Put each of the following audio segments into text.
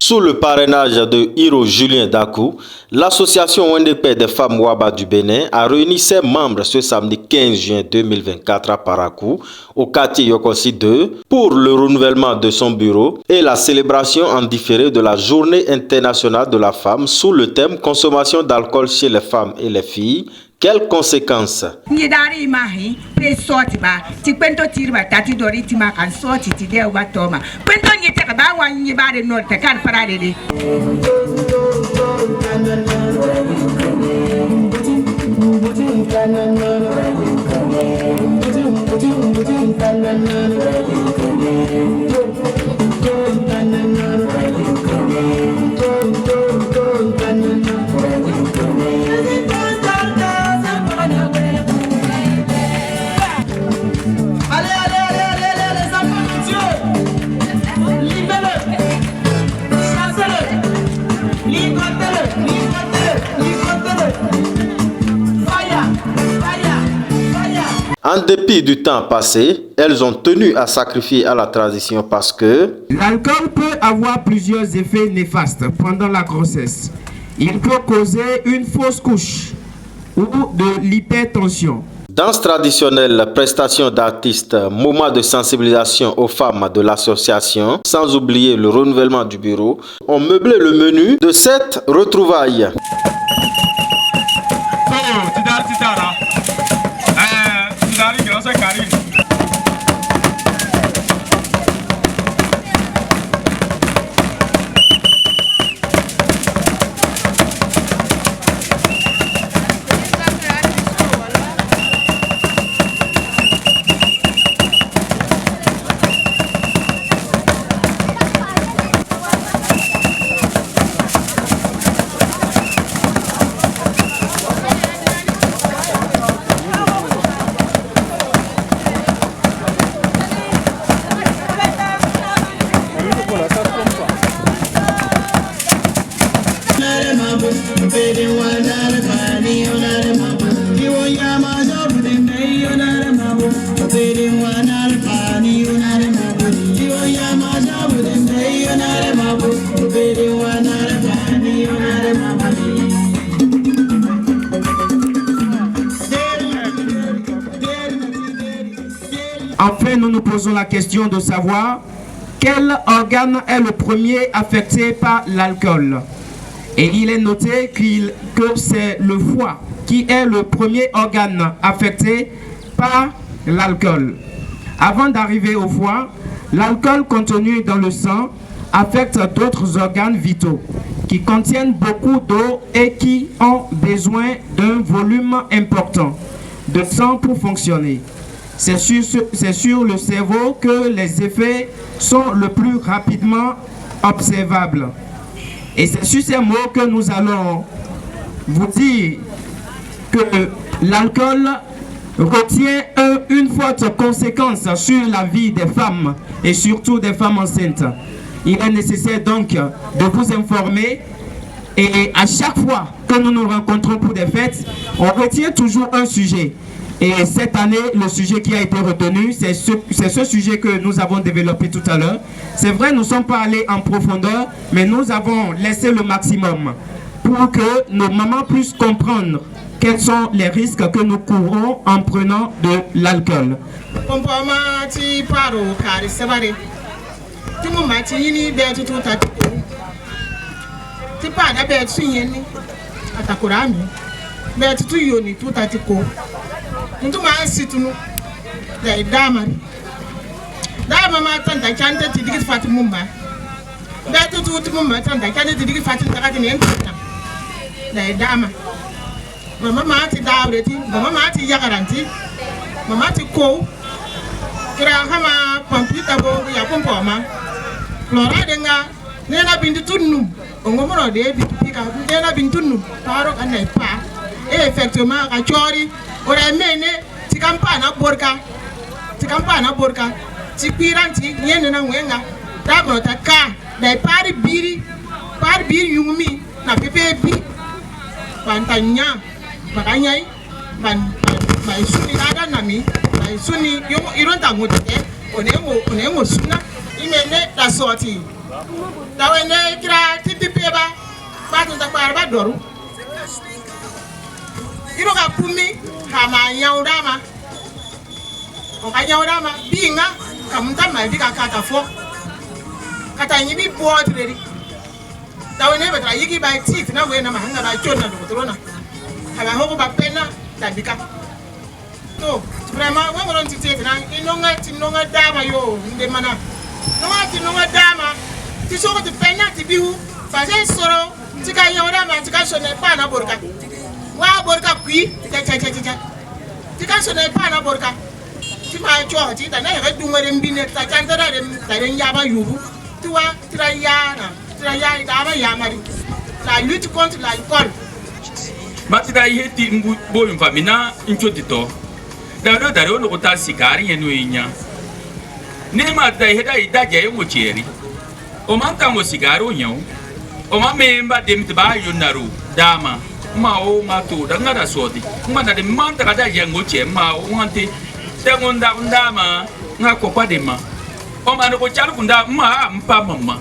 Sous le parrainage de Hiro Julien Dakou, l'association Wendepé des femmes Waba du Bénin a réuni ses membres ce samedi 15 juin 2024 à Parakou, au quartier Yokosi 2, pour le renouvellement de son bureau et la célébration en différé de la Journée internationale de la femme sous le thème consommation d'alcool chez les femmes et les filles. Quelles conséquences? En dépit du temps passé, elles ont tenu à sacrifier à la transition parce que l'alcool peut avoir plusieurs effets néfastes pendant la grossesse. Il peut causer une fausse couche ou de l'hypertension. Danse traditionnelle, prestation d'artistes, moment de sensibilisation aux femmes de l'association, sans oublier le renouvellement du bureau, ont meublé le menu de cette retrouvaille. Enfin, nous nous posons la question de savoir quel organe est le premier affecté par l'alcool. Et il est noté que c'est le foie qui est le premier organe affecté par l'alcool. Avant d'arriver au foie, l'alcool contenu dans le sang affecte d'autres organes vitaux qui contiennent beaucoup d'eau et qui ont besoin d'un volume important de sang pour fonctionner. C'est sur le cerveau que les effets sont le plus rapidement observables. Et c'est sur ces mots que nous allons vous dire que l'alcool retient une forte conséquence sur la vie des femmes et surtout des femmes enceintes. Il est nécessaire donc de vous informer et à chaque fois que nous nous rencontrons pour des fêtes, on retient toujours un sujet. Et cette année, le sujet qui a été retenu, c'est ce sujet que nous avons développé tout à l'heure. C'est vrai, nous ne sommes pas allés en profondeur, mais nous avons laissé le maximum pour que nos mamans puissent comprendre quels sont les risques que nous courons en prenant de l'alcool. Ntuma situnu da dama ma tan da chanta ti digi fati mumba da tutu mumba tan da chanta ti digi fati ta ti ne da dama mama ti dawreti mama ti yagaranti mama ti ko kira hama computer bo ya pompo ma flora denga ne na bindu tunnu ongomo de bi pika ne na bindu tunnu paro kan ne pa effectivement a chori ora mene ti campana borka ti piranti yene na wenga da brota ka da pari biri yumi na pepe bi pantanya bakanyai ban suni ada nami suni ironta ngote onemo suna imene da sorti Tawene kira titi peba batu takbar ba doru. Iro ka pumi kama yaudama. Oka yaudama binga kamunta maldi ka kata fo. Kata nyibi boat ready. Tawene betra yiki ba tit na we na mahanga ba chona do kotrona. Kala hoko ba pena tabika. To vraiment we ngoron titi na inonga dama yo nde mana. Nonga dama ti soko ti pena ti bihu fa se soro ti ka yaudama ti ka sone pa na borka. Wa borka kui ti ka sone pa na borka. Ti ma cho ti da na ga dungare mbine ta chanta da den yaba yubu. Tu vois, Trayana, Yamari. La lutte contre l'alcool. Matida yeti mbo mfamina inchotito. Daro daro no kota sigari yenu inya. Ne matida heda idaja yo mocheri. O manta mo sigaro nyau. O ma memba demtba yonaru dama. Ma o mato da ngada sodi. Ma na de manta kada yango che ma o wanti. Tengonda undama ngakopa de ma. O ma no ko chalu kunda ma mpa mama.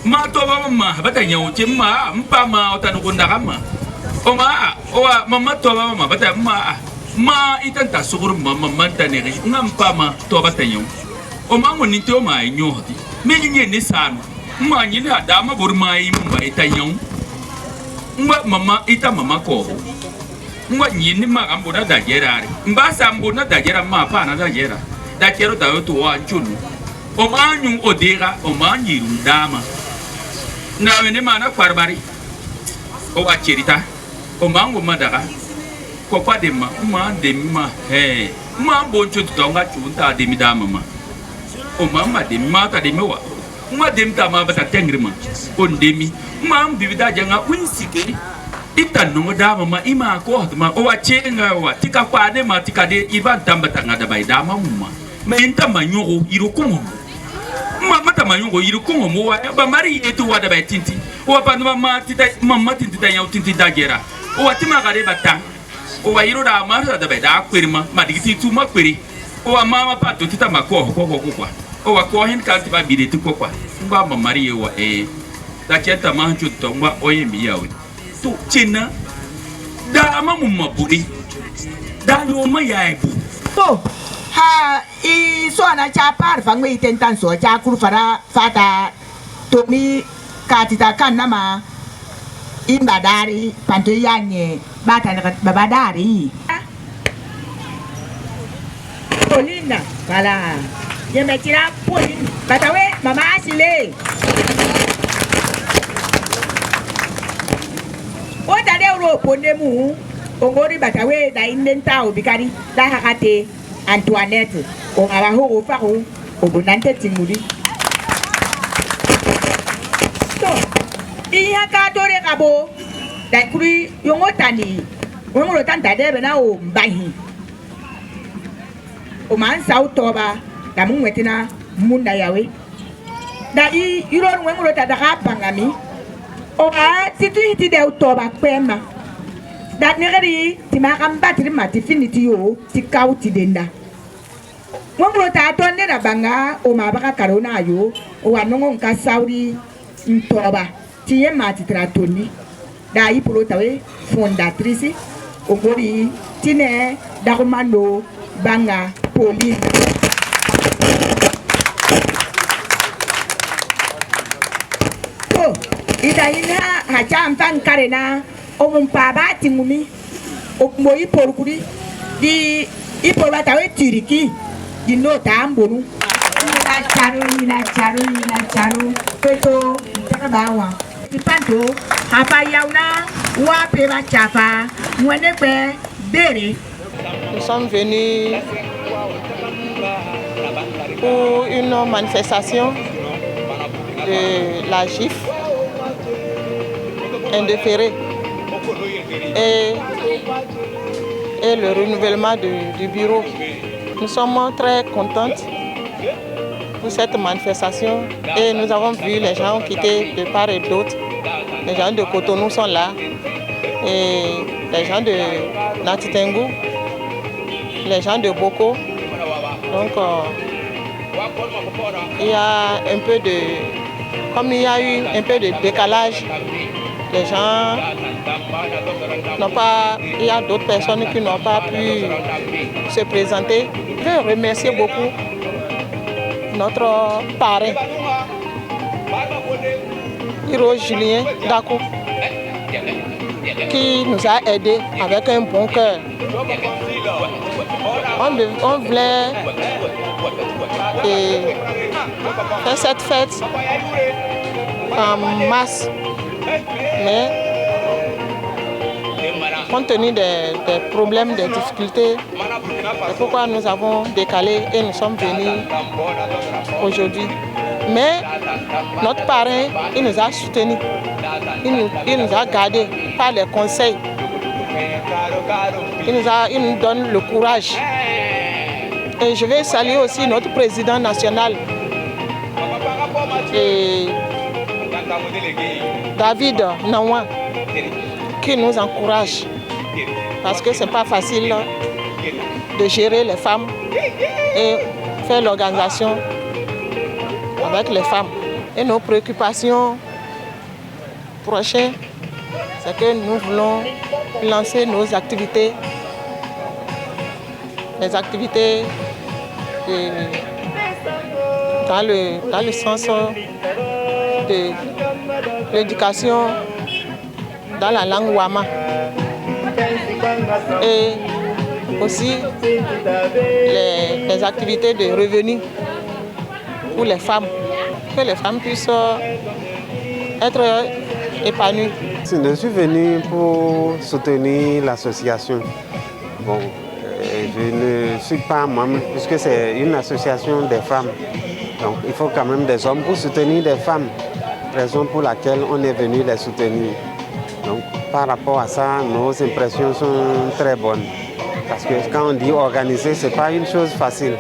Ma to ba mama bata nyawo che ma mpa ma o tanu kunda kama. O ma o mama to ba mama bata ma itanta sugur mama manta ne ngampa ma to bata nyawo. O ma mo nito ma nyoti. Me nye ne sanu. Ma nyi na da ma bur mai mba ita nyawo. Mba mama ita mama ko. Mba nyi ni ma ambo na da jerare. Mba sambo na da jera ma pa na da jera. Da kero da to wa chunu. O manyu odega o manyiru dama na wene mana kwarbari o acherita o mango madara ko padema ma demma ma boncho tonga chunta demi dama ma o mama de mata de mewa ma dem ta ma bata tengrima on demi ma mbibida janga winsike ita no dama ma ima ko ma o achenga wa tika kwade ma tika de iban tambata ngada bai dama mumma me inta manyo iro komo mata mayungo yiru kongo mowa ba mari etu wada ba tinti o pa mama tinti ta yaw tinti da gera o atima gare bata o wa yiru da ma da ba da kwirma ma digiti tu ma kwiri o mama pa to tita mako ko o wa ko hin ka ti ba bide ti ko kwa ba ma mari o da cheta ma chu to ngwa o yemi yawo to china da ma mumma budi da yo ma ya bu to ha I so na cha par fangwe intentan so cha kuru fara fata to mi katita kana ma imbadari panto yanye bata na babadari Polina kala yemetira Polina batawe mama asile o tade ro ponemu ongori batawe da indenta obikari da hakate Antoinette on a la ho faro o bonante timuri to iya ka dore kabo da kuri yongo tani wongo tanta de bena o mbahi o man sa utoba da mun wetina munda yawe da I iron wongo ta da bangami o a titu hiti de utoba kwema da negeri ti makamba ti mati finiti yo ti kauti denda Wongro ta tonne na banga o mabaka karona yo o wanongo nka sauri ntoba ti ye mati tratoni da I pro tawe fondatrice o gori tine da komando banga Pauline ita ina hacha amfan karena o mumpaba tingumi o moyi porkuri di iporba tawe tiriki di no tambonu ina charo peto takabawa tipanto hapa yauna wa peba chapa mwenepe bere. Nous sommes venus pour une manifestation de la GIF indéférée et le renouvellement du bureau. Nous sommes très contentes pour cette manifestation et nous avons vu les gens quittés de part et d'autre. Les gens de Cotonou sont là et les gens de Natitengu, les gens de Boko. Donc il y a un peu comme il y a eu un peu de décalage, les gens n'ont pas, il y a d'autres personnes qui n'ont pas pu se présenter. Je veux remercier beaucoup notre parrain, Hiro Julien Dakou, qui nous a aidés avec un bon cœur. On voulait faire cette fête en masse, mais compte tenu des problèmes, des difficultés, c'est pourquoi nous avons décalé et nous sommes venus aujourd'hui. Mais notre parrain, il nous a soutenus, il nous a gardés par les conseils, il nous donne le courage. Et je vais saluer aussi notre président national, David Nawa, qui nous encourage, parce que ce n'est pas facile de gérer les femmes et faire l'organisation avec les femmes. Et nos préoccupations prochaines, c'est que nous voulons lancer nos activités, les activités dans le sens de l'éducation dans la langue Wama. Et aussi les activités de revenus pour les femmes, que les femmes puissent être épanouies. Je suis venu pour soutenir l'association. Bon, je ne suis pas membre puisque c'est une association des femmes. Donc il faut quand même des hommes pour soutenir des femmes, raison pour laquelle on est venu les soutenir. Donc par rapport à ça, nos impressions sont très bonnes. Parce que quand on dit organiser, ce n'est pas une chose facile.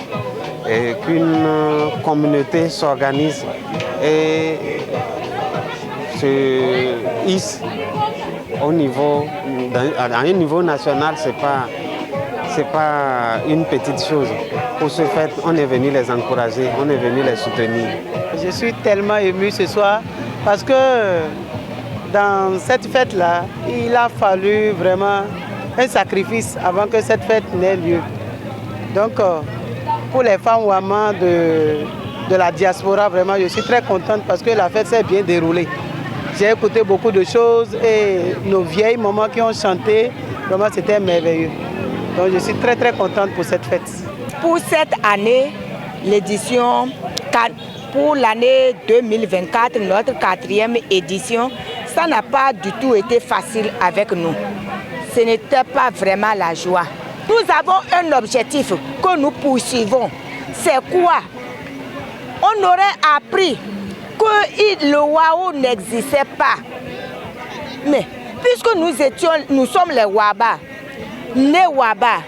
Et qu'une communauté s'organise et se hisse au niveau, à un niveau national, ce n'est pas une petite chose. Pour ce fait, on est venu les encourager, on est venu les soutenir. Je suis tellement ému ce soir parce que dans cette fête-là, il a fallu vraiment un sacrifice avant que cette fête n'ait lieu. Donc, pour les femmes Wama de la diaspora, vraiment, je suis très contente parce que la fête s'est bien déroulée. J'ai écouté beaucoup de choses et nos vieilles mamans qui ont chanté, vraiment c'était merveilleux. Donc je suis très contente pour cette fête. Pour cette année, l'édition, pour l'année 2024, notre 4e édition, ça n'a pas du tout été facile avec nous. Ce n'était pas vraiment la joie. Nous avons un objectif que nous poursuivons. C'est quoi? On aurait appris que le Wao n'existait pas. Mais puisque nous sommes les Waba, nés Waba,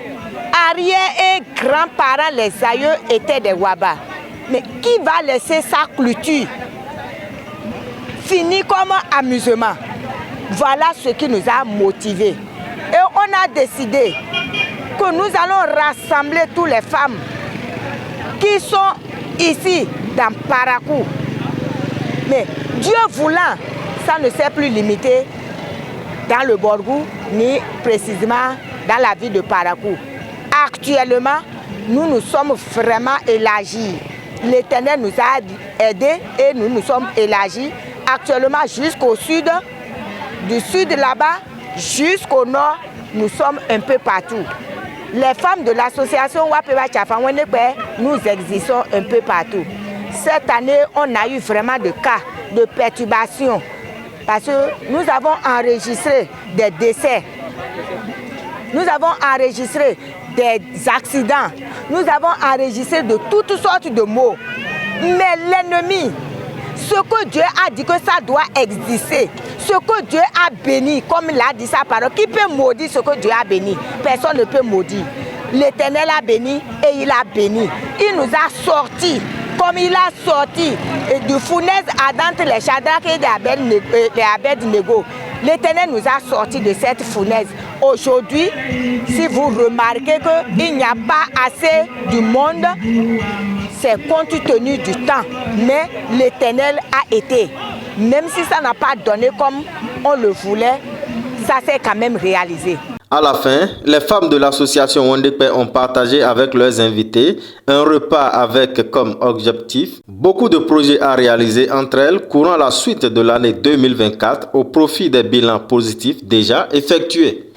arrière et grands-parents, les aïeux étaient des Waba. Mais qui va laisser sa culture finie comme amusement? Voilà ce qui nous a motivés. Et on a décidé que nous allons rassembler toutes les femmes qui sont ici dans Parakou. Mais Dieu voulant, ça ne s'est plus limité dans le Borgou, ni précisément dans la ville de Parakou. Actuellement, nous sommes vraiment élargis. L'Éternel nous a aidés et nous nous sommes élargis actuellement jusqu'au sud, du sud là-bas jusqu'au nord, nous sommes un peu partout. Les femmes de l'association Wapeba Tchafangwenepe, nous existons un peu partout. Cette année, on a eu vraiment des cas de perturbation parce que nous avons enregistré des décès, nous avons enregistré des accidents, nous avons enregistré de toutes sortes de maux. Mais l'ennemi, ce que Dieu a dit que ça doit exister, ce que Dieu a béni, comme il a dit sa parole, qui peut maudire ce que Dieu a béni? Personne ne peut maudire. L'Éternel a béni et il a béni. Il nous a sortis, comme il a sorti du fournaise ardente les Shadrach et les Abednego. L'Éternel nous a sortis de cette fournaise. Aujourd'hui, si vous remarquez qu'il n'y a pas assez du monde, c'est compte tenu du temps. Mais l'Éternel a été. Même si ça n'a pas donné comme on le voulait, ça s'est quand même réalisé. À la fin, les femmes de l'association Wandekpe ont partagé avec leurs invités un repas avec comme objectif beaucoup de projets à réaliser entre elles courant la suite de l'année 2024 au profit des bilans positifs déjà effectués.